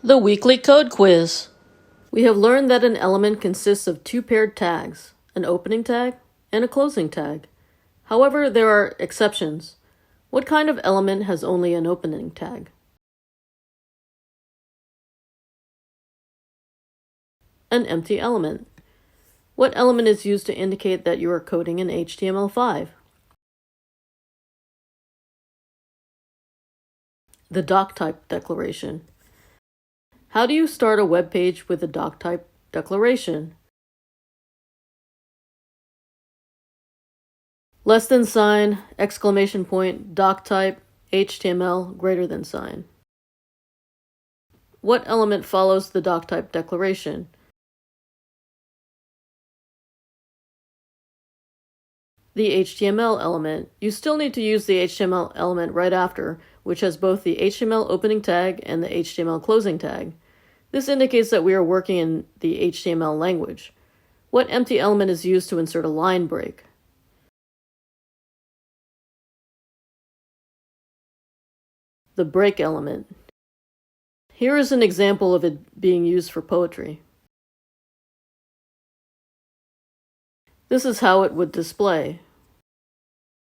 The weekly code quiz. We have learned that an element consists of two paired tags, an opening tag and a closing tag. However, there are exceptions. What kind of element has only an opening tag? An empty element. What element is used to indicate that you are coding in HTML5? The Doctype Declaration. How do you start a web page with a Doctype Declaration? Less than sign, exclamation point, doctype, HTML, greater than sign. What element follows the Doctype Declaration? The HTML element. You still need to use the HTML element right after, which has both the HTML opening tag and the HTML closing tag. This indicates that we are working in the HTML language. What empty element is used to insert a line break? The break element. Here is an example of it being used for poetry. This is how it would display.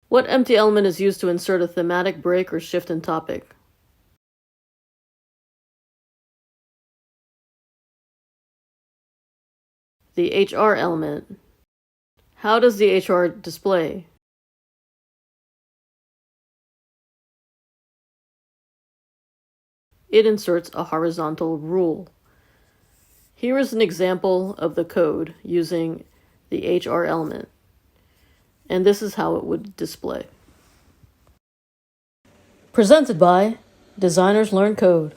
What empty element is used to insert a thematic break or shift in topic? The HR element. How does the HR display? It inserts a horizontal rule. Here is an example of the code using the HR element, and this is how it would display. Presented by Designers Learn Code.